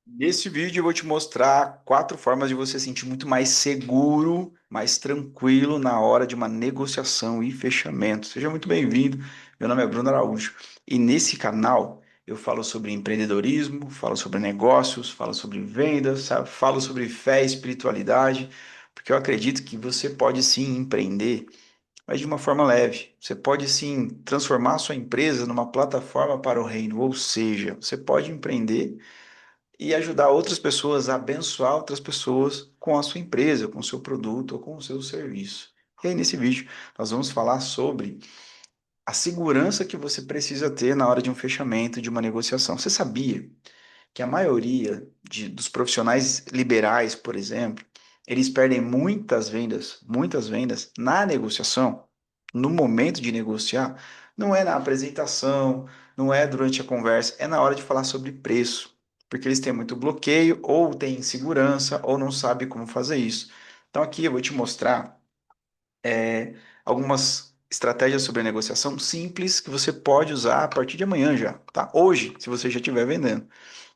Nesse vídeo eu vou te mostrar 4 formas de você se sentir muito mais seguro, mais tranquilo na hora de uma negociação e fechamento. Seja muito bem-vindo. Meu nome é Bruno Araújo e nesse canal eu falo sobre empreendedorismo, falo sobre negócios, falo sobre vendas, sabe? Falo sobre fé e espiritualidade, porque eu acredito que você pode sim empreender, mas de uma forma leve. Você pode sim transformar a sua empresa numa plataforma para o reino, ou seja, você pode empreender e ajudar outras pessoas a abençoar outras pessoas com a sua empresa, com o seu produto ou com o seu serviço. E aí, nesse vídeo, nós vamos falar sobre a segurança que você precisa ter na hora de um fechamento, de uma negociação. Você sabia que a maioria dos profissionais liberais, por exemplo, eles perdem muitas vendas na negociação, no momento de negociar, não é na apresentação, não é durante a conversa, é na hora de falar sobre preço, porque eles têm muito bloqueio, ou têm insegurança, ou não sabem como fazer isso. Então aqui eu vou te mostrar algumas estratégias sobre negociação simples que você pode usar a partir de amanhã já, tá? Hoje, se você já estiver vendendo.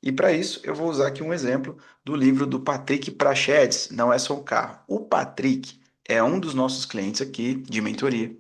E para isso, eu vou usar aqui um exemplo do livro do Patrick Prachedes, Não é só o carro. O Patrick é um dos nossos clientes aqui de mentoria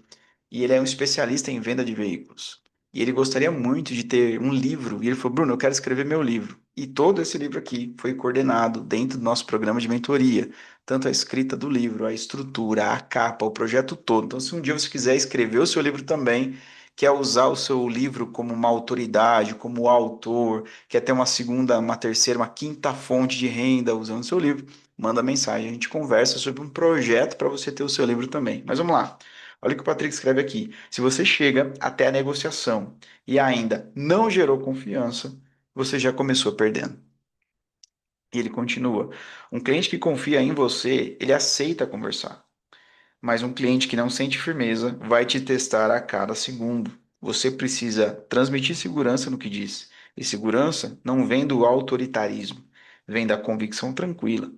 e ele é um especialista em venda de veículos. E ele gostaria muito de ter um livro. E ele falou: Bruno, eu quero escrever meu livro. E todo esse livro aqui foi coordenado dentro do nosso programa de mentoria. Tanto a escrita do livro, a estrutura, a capa, o projeto todo. Então, se um dia você quiser escrever o seu livro também, quer usar o seu livro como uma autoridade, como autor, quer ter uma segunda, uma terceira, uma quinta fonte de renda usando o seu livro, manda mensagem. A gente conversa sobre um projeto para você ter o seu livro também. Mas vamos lá. Olha o que o Patrick escreve aqui. Se você chega até a negociação e ainda não gerou confiança, você já começou perdendo. E ele continua: um cliente que confia em você, ele aceita conversar. Mas um cliente que não sente firmeza vai te testar a cada segundo. Você precisa transmitir segurança no que diz. E segurança não vem do autoritarismo, vem da convicção tranquila.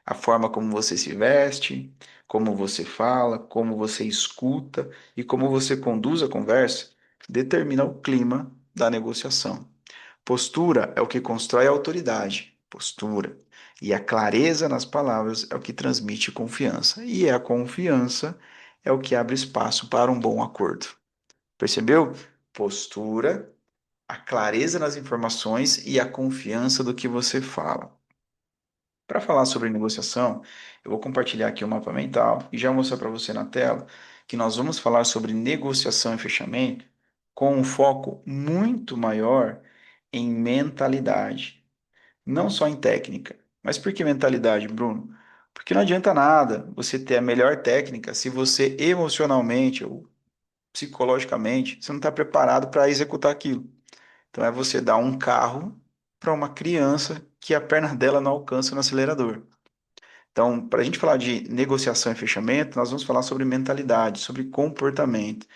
A forma como você se veste, como você fala, como você escuta e como você conduz a conversa determina o clima da negociação. Postura é o que constrói a autoridade. Postura. E a clareza nas palavras é o que transmite confiança. E a confiança é o que abre espaço para um bom acordo. Percebeu? Postura, a clareza nas informações e a confiança do que você fala. Para falar sobre negociação, eu vou compartilhar aqui o mapa mental e já mostrar para você na tela que nós vamos falar sobre negociação e fechamento com um foco muito maior em mentalidade, não só em técnica. Mas por que mentalidade, Bruno? Porque não adianta nada você ter a melhor técnica se você emocionalmente ou psicologicamente você não está preparado para executar aquilo. Então é você dar um carro para uma criança que a perna dela não alcança no acelerador. Então, para a gente falar de negociação e fechamento, nós vamos falar sobre mentalidade, sobre comportamento.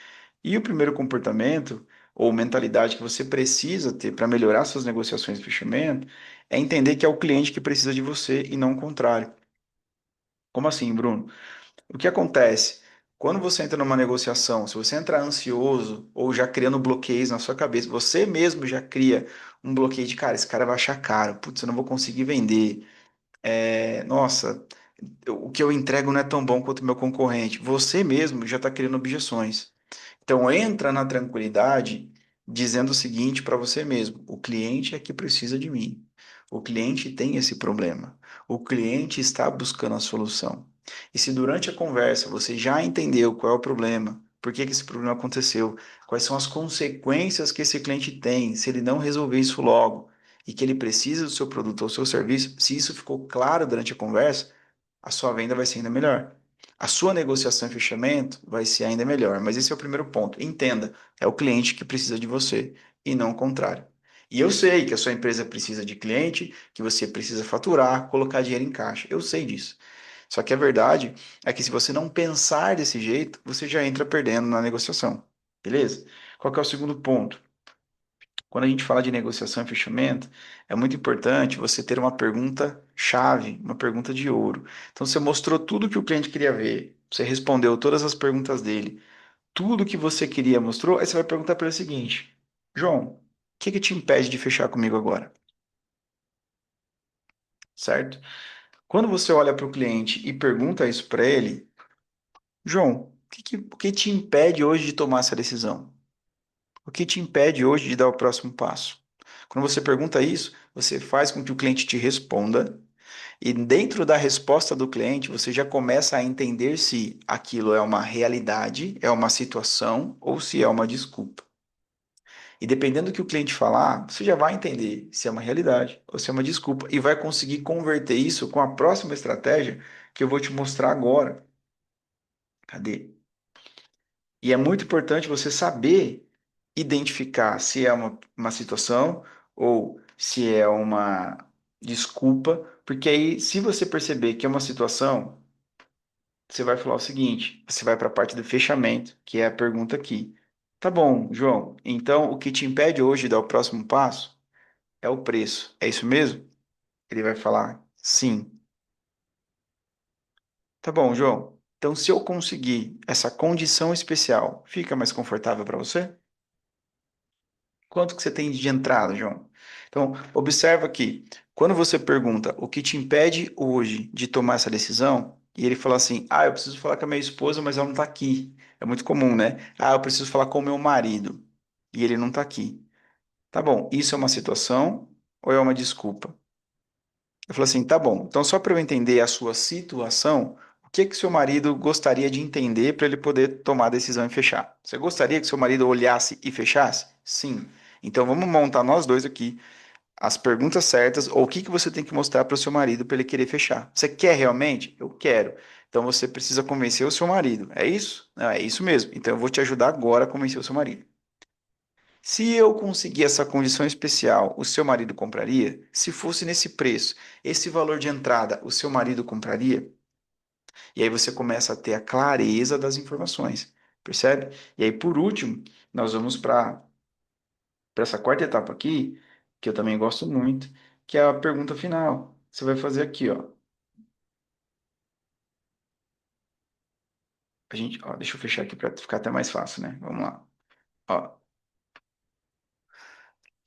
E o primeiro comportamento ou mentalidade que você precisa ter para melhorar suas negociações e fechamento é entender que é o cliente que precisa de você e não o contrário. Como assim, Bruno? O que acontece? Quando você entra numa negociação, se você entrar ansioso ou já criando bloqueios na sua cabeça, você mesmo já cria um bloqueio de, cara, esse cara vai achar caro, putz, eu não vou conseguir vender. Nossa, o que eu entrego não é tão bom quanto o meu concorrente. Você mesmo já está criando objeções. Então, entra na tranquilidade dizendo o seguinte para você mesmo: o cliente é que precisa de mim. O cliente tem esse problema. O cliente está buscando a solução. E se durante a conversa você já entendeu qual é o problema, por que que esse problema aconteceu, quais são as consequências que esse cliente tem se ele não resolver isso logo, e que ele precisa do seu produto ou seu serviço, se isso ficou claro durante a conversa, a sua venda vai ser ainda melhor. A sua negociação e fechamento vai ser ainda melhor. Mas esse é o primeiro ponto. Entenda, é o cliente que precisa de você e não o contrário. E eu sei que a sua empresa precisa de cliente, que você precisa faturar, colocar dinheiro em caixa. Eu sei disso. Só que a verdade é que se você não pensar desse jeito, você já entra perdendo na negociação. Beleza? Qual que é o segundo ponto? Quando a gente fala de negociação e fechamento, é muito importante você ter uma pergunta chave, uma pergunta de ouro. Então, você mostrou tudo que o cliente queria ver, você respondeu todas as perguntas dele, tudo que você queria mostrou, aí você vai perguntar para ele o seguinte: João, o que que te impede de fechar comigo agora? certo? Quando você olha para o cliente e pergunta isso para ele, João, o que te impede hoje de tomar essa decisão? O que te impede hoje de dar o próximo passo? Quando você pergunta isso, você faz com que o cliente te responda, e dentro da resposta do cliente, você já começa a entender se aquilo é uma realidade, é uma situação ou se é uma desculpa. E dependendo do que o cliente falar, você já vai entender se é uma realidade ou se é uma desculpa e vai conseguir converter isso com a próxima estratégia que eu vou te mostrar agora. Cadê? E é muito importante você saber identificar se é uma situação ou se é uma desculpa, porque aí, se você perceber que é uma situação, você vai falar o seguinte: você vai para a parte do fechamento, que é a pergunta aqui. Tá bom, João, então o que te impede hoje de dar o próximo passo é o preço. É isso mesmo? Ele vai falar sim. Tá bom, João. Então, se eu conseguir essa condição especial, fica mais confortável para você? Quanto que você tem de entrada, João? Então, observa que quando você pergunta o que te impede hoje de tomar essa decisão, e ele fala assim: "Ah, eu preciso falar com a minha esposa, mas ela não está aqui." É muito comum, né? "Ah, eu preciso falar com o meu marido e ele não está aqui." Tá bom, isso é uma situação ou é uma desculpa? Eu falo assim: "Tá bom. Então, só para eu entender a sua situação, o que que seu marido gostaria de entender para ele poder tomar a decisão e fechar? Você gostaria que seu marido olhasse e fechasse? Sim. Então, vamos montar nós dois aqui as perguntas certas ou o que que você tem que mostrar para o seu marido para ele querer fechar. Você quer realmente? Eu quero. Então, você precisa convencer o seu marido. É isso? Não, é isso mesmo. Então, eu vou te ajudar agora a convencer o seu marido. Se eu conseguir essa condição especial, o seu marido compraria? Se fosse nesse preço, esse valor de entrada, o seu marido compraria? E aí você começa a ter a clareza das informações, percebe? E aí, por último, nós vamos para essa quarta etapa aqui, que eu também gosto muito, que é a pergunta final. Você vai fazer aqui, ó. Ó, deixa eu fechar aqui para ficar até mais fácil, né? Vamos lá. Ó,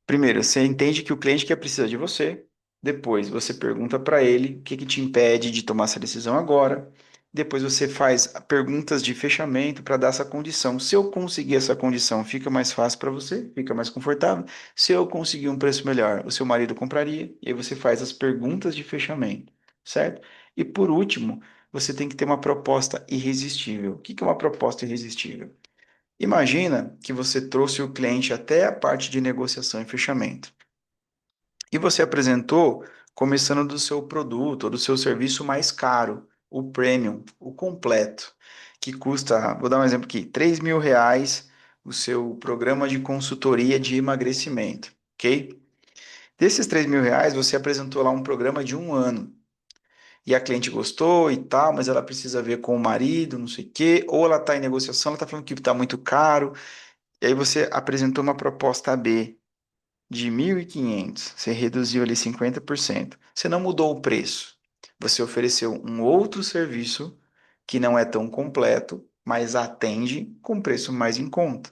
primeiro, você entende que o cliente quer precisar de você. Depois, você pergunta para ele o que que te impede de tomar essa decisão agora. Depois, você faz perguntas de fechamento para dar essa condição. Se eu conseguir essa condição, fica mais fácil para você, fica mais confortável. Se eu conseguir um preço melhor, o seu marido compraria. E aí você faz as perguntas de fechamento, certo? E por último, você tem que ter uma proposta irresistível. O que que é uma proposta irresistível? Imagina que você trouxe o cliente até a parte de negociação e fechamento. E você apresentou começando do seu produto ou do seu serviço mais caro, o premium, o completo, que custa, vou dar um exemplo aqui, R$ 3.000 o seu programa de consultoria de emagrecimento, ok? Desses R$ 3.000, você apresentou lá um programa de um ano. E a cliente gostou e tal, mas ela precisa ver com o marido, não sei o quê, ou ela está em negociação, ela está falando que está muito caro, e aí você apresentou uma proposta B de 1.500, você reduziu ali 50%. Você não mudou o preço. Você ofereceu um outro serviço que não é tão completo, mas atende com preço mais em conta.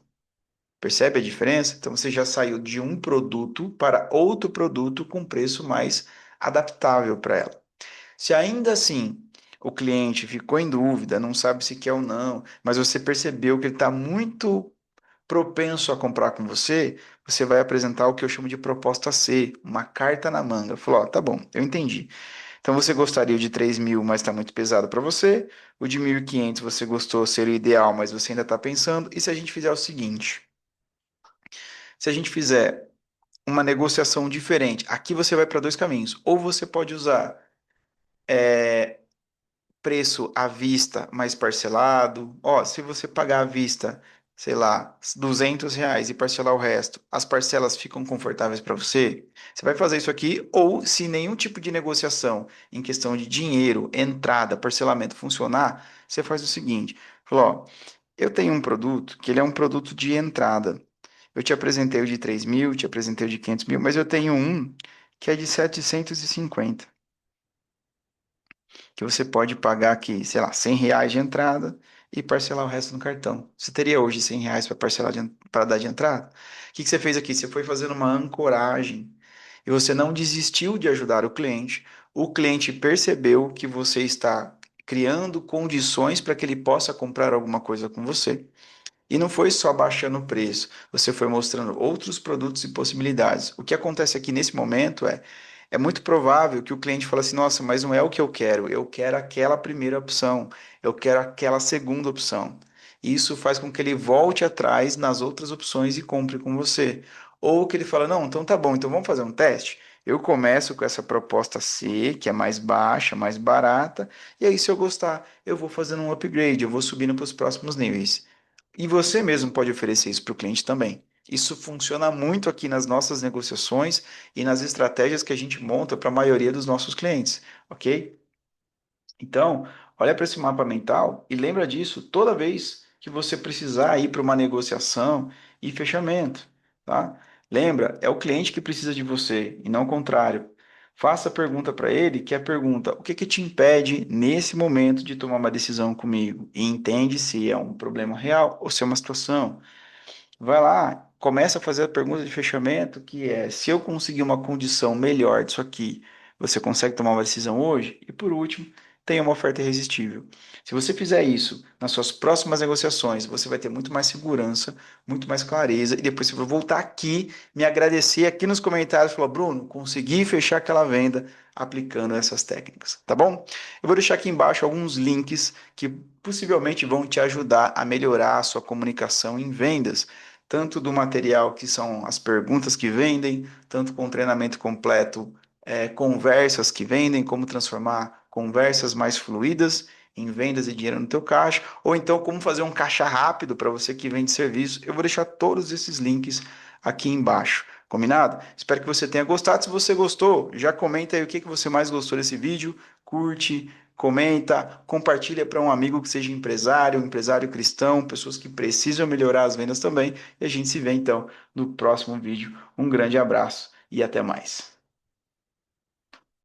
Percebe a diferença? Então você já saiu de um produto para outro produto com preço mais adaptável para ela. Se ainda assim o cliente ficou em dúvida, não sabe se quer ou não, mas você percebeu que ele está muito propenso a comprar com você, você vai apresentar o que eu chamo de proposta C, uma carta na manga. Falou, ó, tá bom, eu entendi. Então você gostaria de 3.000, mas está muito pesado para você. O de 1.500 você gostou, seria o ideal, mas você ainda está pensando. E se a gente fizer o seguinte? Se a gente fizer uma negociação diferente, aqui você vai para dois caminhos. Ou você pode usar preço à vista mais parcelado. Ó, se você pagar à vista, sei lá, R$ 200 e parcelar o resto, as parcelas ficam confortáveis para você? Você vai fazer isso aqui, ou se nenhum tipo de negociação em questão de dinheiro, entrada, parcelamento funcionar, você faz o seguinte: falou, ó, eu tenho um produto que ele é um produto de entrada. Eu te apresentei o de 3.000, te apresentei o de 500.000, mas eu tenho um que é de 750 que você pode pagar aqui, sei lá, R$ 100 de entrada e parcelar o resto no cartão. Você teria hoje R$ 100 para parcelar para dar de entrada? O que que você fez aqui? Você foi fazendo uma ancoragem. e você não desistiu de ajudar o cliente percebeu que você está criando condições para que ele possa comprar alguma coisa com você. E não foi só baixando o preço, você foi mostrando outros produtos e possibilidades. O que acontece aqui nesse momento é muito provável que o cliente fale assim: nossa, mas não é o que eu quero aquela primeira opção, eu quero aquela segunda opção. E isso faz com que ele volte atrás nas outras opções e compre com você. Ou que ele fala: não, então tá bom, então vamos fazer um teste. Eu começo com essa proposta C, que é mais baixa, mais barata, e aí, se eu gostar, eu vou fazendo um upgrade, eu vou subindo para os próximos níveis. E você mesmo pode oferecer isso para o cliente também. Isso funciona muito aqui nas nossas negociações e nas estratégias que a gente monta para a maioria dos nossos clientes, ok? Então, olha para esse mapa mental e lembra disso toda vez que você precisar ir para uma negociação e fechamento, tá? Lembra, é o cliente que precisa de você e não o contrário. Faça a pergunta para ele, que é a pergunta: o que que te impede nesse momento de tomar uma decisão comigo? E entende se é um problema real ou se é uma situação. Vai lá, começa a fazer a pergunta de fechamento, que é: se eu conseguir uma condição melhor disso aqui, você consegue tomar uma decisão hoje? E por último, tenha uma oferta irresistível. Se você fizer isso nas suas próximas negociações, você vai ter muito mais segurança, muito mais clareza, e depois você vai voltar aqui, me agradecer aqui nos comentários, falar: Bruno, consegui fechar aquela venda aplicando essas técnicas, tá bom? Eu vou deixar aqui embaixo alguns links que possivelmente vão te ajudar a melhorar a sua comunicação em vendas, tanto do material que são as perguntas que vendem, tanto com o treinamento completo, conversas que vendem, como transformar conversas mais fluídas em vendas e dinheiro no teu caixa, ou então como fazer um caixa rápido para você que vende serviço. Eu vou deixar todos esses links aqui embaixo. Combinado? Espero que você tenha gostado. Se você gostou, já comenta aí o que você mais gostou desse vídeo, curte, comenta, compartilha para um amigo que seja empresário, um empresário cristão, pessoas que precisam melhorar as vendas também. E a gente se vê então no próximo vídeo. Um grande abraço e até mais.